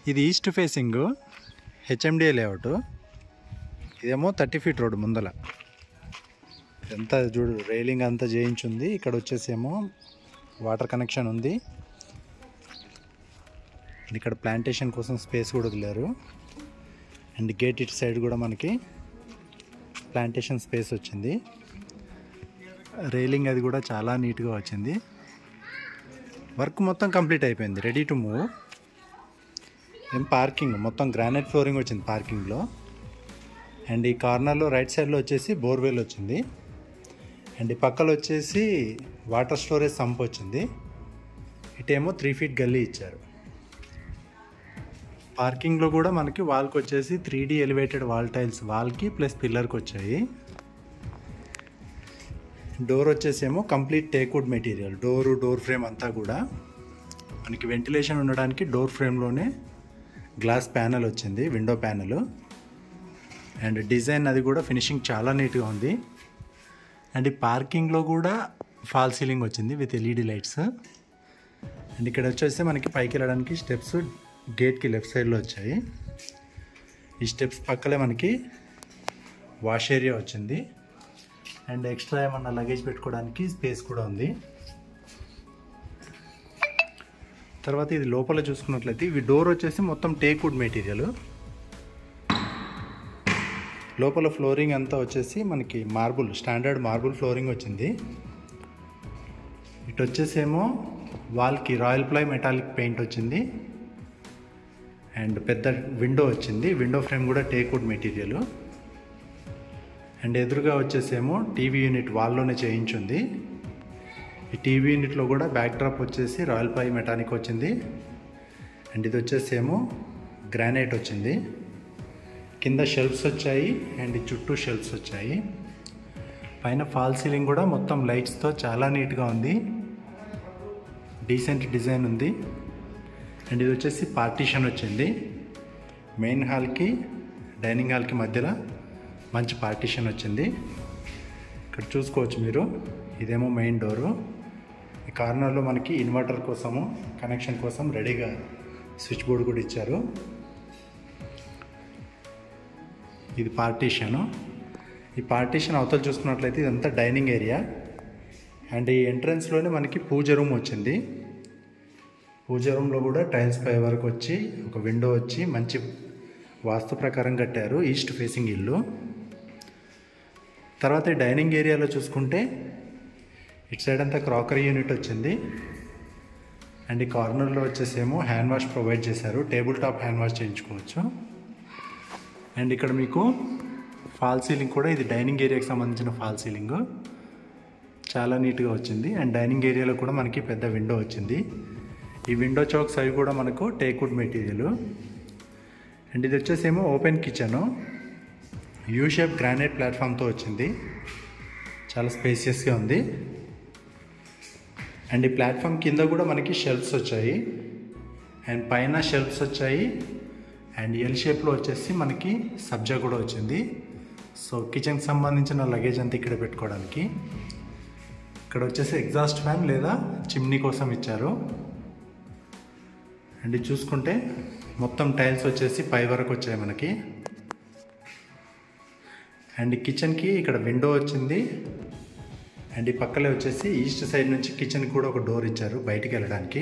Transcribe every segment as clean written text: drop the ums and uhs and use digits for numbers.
ఇది east facing HMDA layout. ఇదేమో 30 feet road ముందల. ఎంత చూడు, రైలింగ్ అంతా చేయించుంది. ఇక్కడ వచ్చేసేమో వాటర్ కనెక్షన్ ఉంది. ఇక్కడ ప్లాంటేషన్ కోసం స్పేస్ కూడా వదిలేరు. అండ్ గేట్ ఇటు సైడ్ కూడా మనకి ప్లాంటేషన్ స్పేస్ వచ్చింది. రైలింగ్ అది కూడా చాలా నీట్గా వచ్చింది. వర్క్ మొత్తం కంప్లీట్ అయిపోయింది, రెడీ టు మూవ్. ఏం పార్కింగ్ మొత్తం గ్రానైట్ ఫ్లోరింగ్ వచ్చింది పార్కింగ్లో. అండ్ ఈ కార్నర్లో రైట్ సైడ్లో వచ్చేసి బోర్వెల్ వచ్చింది. అండ్ ఈ పక్కలో వచ్చేసి వాటర్ స్టోరేజ్ సంప్ వచ్చింది. ఇటేమో 3 ఫీట్ గల్లీ ఇచ్చారు. పార్కింగ్లో కూడా మనకి వాల్కి వచ్చేసి 3D ఎలివేటెడ్ వాల్ టైల్స్ వాల్కి ప్లస్ పిల్లర్కి వచ్చాయి. డోర్ వచ్చేసేమో complete teakwood material. Door frame అంతా కూడా మనకి వెంటిలేషన్ ఉండడానికి డోర్ ఫ్రేమ్లోనే గ్లాస్ ప్యానెల్ వచ్చింది, విండో ప్యానెల్. అండ్ డిజైన్ అది కూడా ఫినిషింగ్ చాలా నీట్గా ఉంది. అండ్ ఈ పార్కింగ్లో కూడా ఫాల్ సీలింగ్ వచ్చింది విత్ ఎల్ఈడి లైట్స్. అండ్ ఇక్కడ వచ్చేసి మనకి పైకి వెళ్ళడానికి స్టెప్స్ గేట్కి లెఫ్ట్ సైడ్లో వచ్చాయి. ఈ స్టెప్స్ పక్కలే మనకి వాష్ ఏరియా వచ్చింది. అండ్ ఎక్స్ట్రా ఏమన్నా లగేజ్ పెట్టుకోవడానికి స్పేస్ కూడా ఉంది. తర్వాత ఇది లోపల చూసుకున్నట్లయితే ఇవి డోర్ వచ్చేసి మొత్తం టేక్వుడ్ మెటీరియల్. లోపల ఫ్లోరింగ్ అంతా వచ్చేసి మనకి మార్బుల్, స్టాండర్డ్ మార్బుల్ ఫ్లోరింగ్ వచ్చింది. ఇటు వచ్చేసేమో వాల్కి రాయల్ ప్లై మెటాలిక్ పెయింట్ వచ్చింది. అండ్ పెద్ద విండో వచ్చింది. విండో ఫ్రేమ్ కూడా టేక్వుడ్ మెటీరియల్. అండ్ ఎదురుగా వచ్చేసేమో టీవీ యూనిట్ వాల్లోనే చేయించుంది. ఈ టీవీ యూనిట్లో కూడా బ్యాక్ డ్రాప్ వచ్చేసి రాయల్ ప్లై మెటాలిక్ వచ్చింది. అండ్ ఇది వచ్చేసేమో గ్రానైట్ వచ్చింది. కింద షెల్ఫ్స్ వచ్చాయి అండ్ చుట్టూ షెల్ఫ్స్ వచ్చాయి. పైన ఫాల్ సీలింగ్ కూడా మొత్తం లైట్స్తో చాలా నీట్గా ఉంది. డీసెంట్ డిజైన్ ఉంది. అండ్ ఇది వచ్చేసి పార్టీషన్ వచ్చింది. మెయిన్ హాల్కి డైనింగ్ హాల్కి మధ్యలో మంచి పార్టీషన్ వచ్చింది. ఇక్కడ చూసుకోవచ్చు మీరు, ఇదేమో మెయిన్ డోరు. ఈ కార్నర్లో మనకి ఇన్వర్టర్ కోసము కనెక్షన్ కోసం రెడీగా స్విచ్ బోర్డు కూడా ఇచ్చారు. ఇది పార్టీషను. ఈ పార్టీషన్ అవతల చూసుకున్నట్లయితే ఇదంతా డైనింగ్ ఏరియా. అండ్ ఈ ఎంట్రన్స్లోనే మనకి పూజ రూమ్ వచ్చింది. పూజ రూమ్లో కూడా టైల్స్ పై వరకు వచ్చి ఒక విండో వచ్చి మంచి వాస్తు ప్రకారం కట్టారు. ఈస్ట్ ఫేసింగ్ ఇల్లు. తర్వాత ఈ డైనింగ్ ఏరియాలో చూసుకుంటే ఇటు సైడ్ అంతా క్రాకరీ యూనిట్ వచ్చింది. అండ్ ఈ కార్నర్లో వచ్చేసేమో హ్యాండ్ వాష్ ప్రొవైడ్ చేశారు. టేబుల్ టాప్ హ్యాండ్ వాష్ చేయించుకోవచ్చు. అండ్ ఇక్కడ మీకు ఫాల్ సీలింగ్ కూడా, ఇది డైనింగ్ ఏరియాకి సంబంధించిన ఫాల్ సీలింగ్ చాలా నీట్గా వచ్చింది. అండ్ డైనింగ్ ఏరియాలో కూడా మనకి పెద్ద విండో వచ్చింది. ఈ విండో చౌక్స్ అవి కూడా మనకు టేక్వుడ్ మెటీరియల్. అండ్ ఇది వచ్చేసేమో open kitchen. U shape granite ప్లాట్ఫామ్తో వచ్చింది. చాలా స్పేసియస్గా ఉంది. అండ్ ఈ ప్లాట్ఫామ్ కింద కూడా మనకి షెల్ఫ్స్ వచ్చాయి. అండ్ పైన షెల్ఫ్స్ వచ్చాయి. అండ్ ఎల్ షేప్లో వచ్చేసి మనకి సబ్జా కూడా వచ్చింది. సో కిచెన్కి సంబంధించిన లగేజ్ అంతా ఇక్కడ పెట్టుకోవడానికి. ఇక్కడ వచ్చేసి ఎగ్జాస్ట్ ఫ్యాన్ లేదా చిమ్నీ కోసం ఇచ్చారు. అండ్ ఇది చూసుకుంటే మొత్తం టైల్స్ వచ్చేసి పై వరకు వచ్చాయి మనకి. అండ్ కిచెన్కి ఇక్కడ విండో వచ్చింది. అండ్ ఈ పక్కలే వచ్చేసి ఈస్ట్ సైడ్ నుంచి కిచెన్కి కూడా ఒక డోర్ ఇచ్చారు బయటికి వెళ్ళడానికి.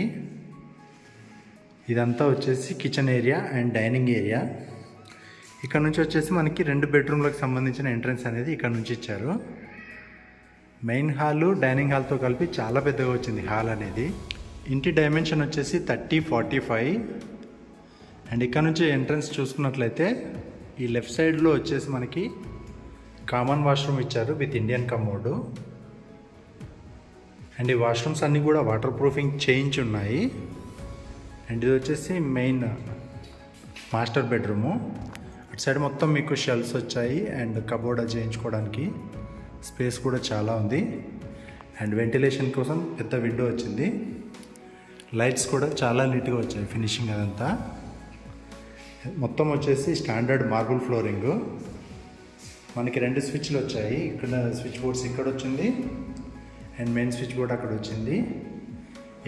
ఇదంతా వచ్చేసి kitchen area and dining area. ఇక్కడ నుంచి వచ్చేసి మనకి 2 బెడ్రూమ్లకు సంబంధించిన ఎంట్రన్స్ అనేది ఇక్కడ నుంచి ఇచ్చారు. మెయిన్ హాలు డైనింగ్ హాల్తో కలిపి చాలా పెద్దగా వచ్చింది హాల్ అనేది. ఇంటి డైమెన్షన్ వచ్చేసి 30-45. అండ్ ఇక్కడ నుంచి ఎంట్రన్స్ చూసుకున్నట్లయితే ఈ లెఫ్ట్ సైడ్లో వచ్చేసి మనకి కామన్ వాష్రూమ్ ఇచ్చారు విత్ ఇండియన్ కమోడు. అండ్ ఈ వాష్రూమ్స్ అన్నీ కూడా వాటర్ ప్రూఫింగ్ చేయించి ఉన్నాయి. అండ్ ఇది వచ్చేసి మెయిన్ మాస్టర్ బెడ్రూము. అటు సైడ్ మొత్తం మీకు షెల్ఫ్స్ వచ్చాయి అండ్ కబోర్డ్ చేయించుకోవడానికి స్పేస్ కూడా చాలా ఉంది. అండ్ వెంటిలేషన్ కోసం పెద్ద విండో వచ్చింది. లైట్స్ కూడా చాలా నీట్గా వచ్చాయి, ఫినిషింగ్ అదంతా. మొత్తం వచ్చేసి స్టాండర్డ్ మార్బుల్ ఫ్లోరింగ్. మనకి 2 స్విచ్లు వచ్చాయి. ఇక్కడ స్విచ్ బోర్డ్స్ ఇక్కడ వచ్చింది అండ్ మెయిన్ స్విచ్ బోర్డ్ అక్కడ వచ్చింది.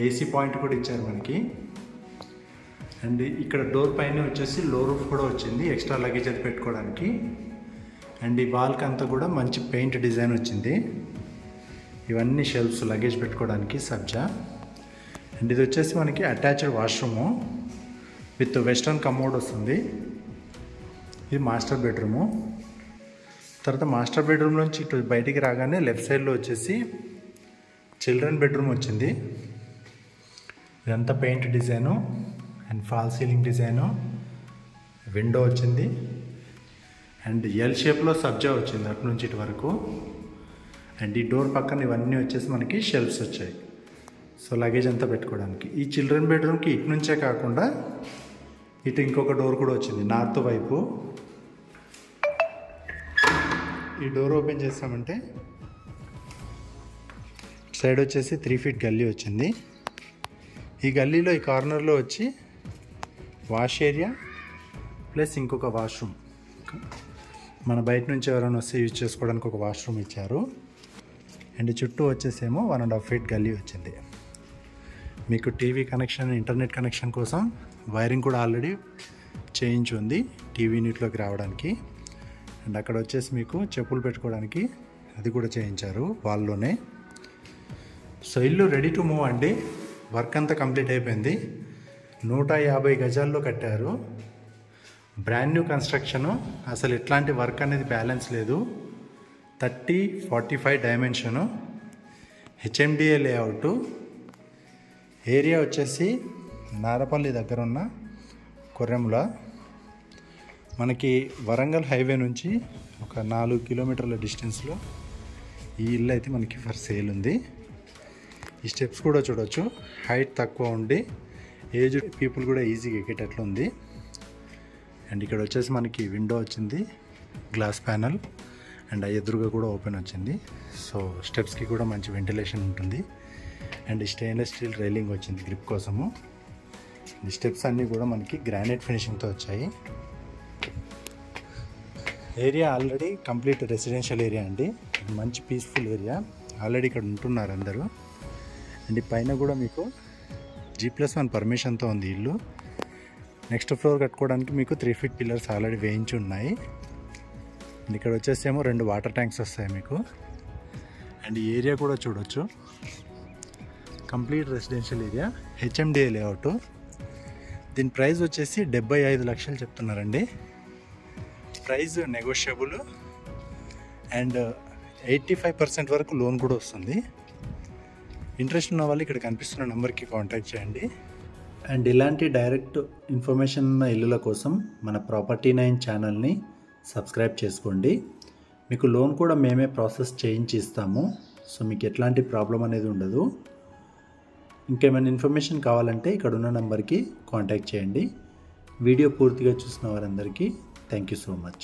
ఏసీ పాయింట్ కూడా ఇచ్చారు మనకి. అండ్ ఇక్కడ డోర్ పైన వచ్చేసి లో రూఫ్ కూడా వచ్చింది ఎక్స్ట్రా లగేజ్ అది పెట్టుకోవడానికి. అండ్ ఈ వాల్కి అంతా కూడా మంచి పెయింట్ డిజైన్ వచ్చింది. ఇవన్నీ షెల్ఫ్స్ లగేజ్ పెట్టుకోవడానికి సబ్జా. అండ్ ఇది వచ్చేసి మనకి attached washroom with western commode వస్తుంది. ఇది మాస్టర్ బెడ్రూము. తర్వాత మాస్టర్ బెడ్రూమ్ నుంచి ఇటు బయటికి రాగానే లెఫ్ట్ సైడ్లో వచ్చేసి చిల్డ్రన్ బెడ్రూమ్ వచ్చింది. ఇదంతా paint design and fall ceiling design, window వచ్చింది. అండ్ ఎల్ షేప్లో సబ్జా వచ్చింది అటు నుంచి ఇటు వరకు. అండ్ ఈ డోర్ పక్కన ఇవన్నీ వచ్చేసి మనకి షెల్ఫ్స్ వచ్చాయి, సో లగేజ్ అంతా పెట్టుకోవడానికి. ఈ చిల్డ్రన్ బెడ్రూమ్కి ఇటు నుంచే కాకుండా ఇటు ఇంకొక డోర్ కూడా వచ్చింది నార్త్ వైపు. ఈ డోర్ ఓపెన్ చేస్తామంటే సైడ్ వచ్చేసి 3 feet గల్లీ వచ్చింది. ఈ గల్లీలో ఈ కార్నర్లో వచ్చి వాష్ ఏరియా ప్లస్ ఇంకొక వాష్రూమ్, మన బయట నుంచి ఎవరైనా వస్తే యూజ్ చేసుకోవడానికి ఒక వాష్రూమ్ ఇచ్చారు. అండ్ చుట్టూ వచ్చేసేమో 1.5 feet గల్లీ వచ్చింది. మీకు టీవీ కనెక్షన్, ఇంటర్నెట్ కనెక్షన్ కోసం వైరింగ్ కూడా ఆల్రెడీ చేయించి ఉంది టీవీ యూనిట్లోకి రావడానికి. అండ్ అక్కడ వచ్చేసి మీకు చెప్పులు పెట్టుకోవడానికి అది కూడా చేయించారు వాల్లోనే. సో ఇల్లు రెడీ టు మూవ్ అండి. వర్క్ అంతా కంప్లీట్ అయిపోయింది. 150 గజాల్లో కట్టారు. Brand new construction. అసలు ఎట్లాంటి వర్క్ అనేది బ్యాలెన్స్ లేదు. 30-45 డైమెన్షను, హెచ్ఎండిఏ లేఅవుట్. ఏరియా వచ్చేసి నారపల్లి దగ్గర ఉన్న కొర్రెముల. మనకి వరంగల్ హైవే నుంచి ఒక 4 kilometerల డిస్టెన్స్లో ఈ ఇల్లు అయితే మనకి ఫర్ సేల్ ఉంది. ఈ స్టెప్స్ కూడా చూడవచ్చు, హైట్ తక్కువ ఉండి ఏజ్డ్ పీపుల్ కూడా ఈజీగా ఎక్కేటట్లు ఉంది. అండ్ ఇక్కడ వచ్చేసి మనకి విండో వచ్చింది, గ్లాస్ ప్యానల్, అండ్ ఎదురుగా కూడా ఓపెన్ వచ్చింది. సో స్టెప్స్కి కూడా మంచి వెంటిలేషన్ ఉంటుంది. అండ్ స్టెయిన్లెస్ స్టీల్ రైలింగ్ వచ్చింది గ్రిప్ కోసము. ఈ స్టెప్స్ అన్నీ కూడా మనకి గ్రానైట్ ఫినిషింగ్తో వచ్చాయి. Area already complete residential area అండి. మంచి పీస్ఫుల్ ఏరియా. ఆల్రెడీ ఇక్కడ ఉంటున్నారు అందరూ. అండ్ పైన కూడా మీకు G+1 పర్మిషన్తో ఉంది ఇల్లు. నెక్స్ట్ ఫ్లోర్ కట్టుకోవడానికి మీకు 3 feet పిల్లర్స్ ఆల్రెడీ వేయించి ఉన్నాయి. అండ్ ఇక్కడ వచ్చేసేమో 2 వాటర్ ట్యాంక్స్ వస్తాయి మీకు. అండ్ ఈ ఏరియా కూడా చూడొచ్చు, complete residential area, HMDA layout. దీని ప్రైస్ వచ్చేసి 75 లక్షలు చెప్తున్నారండి. Price negotiable. అండ్ 85% వరకు లోన్ కూడా వస్తుంది. ఇంట్రెస్ట్ ఉన్న వాళ్ళు ఇక్కడ కనిపిస్తున్న నెంబర్కి కాంటాక్ట్ చేయండి. అండ్ ఇలాంటి డైరెక్ట్ ఇన్ఫర్మేషన్ ఉన్న ఇల్లుల కోసం మన ప్రాపర్టీ 9 ఛానల్ని సబ్స్క్రైబ్ చేసుకోండి. మీకు లోన్ కూడా మేమే ప్రాసెస్ చేయించి ఇస్తాము. సో మీకు ఎట్లాంటి ప్రాబ్లం అనేది ఉండదు. ఇంకేమైనా ఇన్ఫర్మేషన్ కావాలంటే ఇక్కడ ఉన్న నెంబర్కి కాంటాక్ట్ చేయండి. వీడియో పూర్తిగా చూసిన వారందరికీ థ్యాంక్ యూ సో మచ్.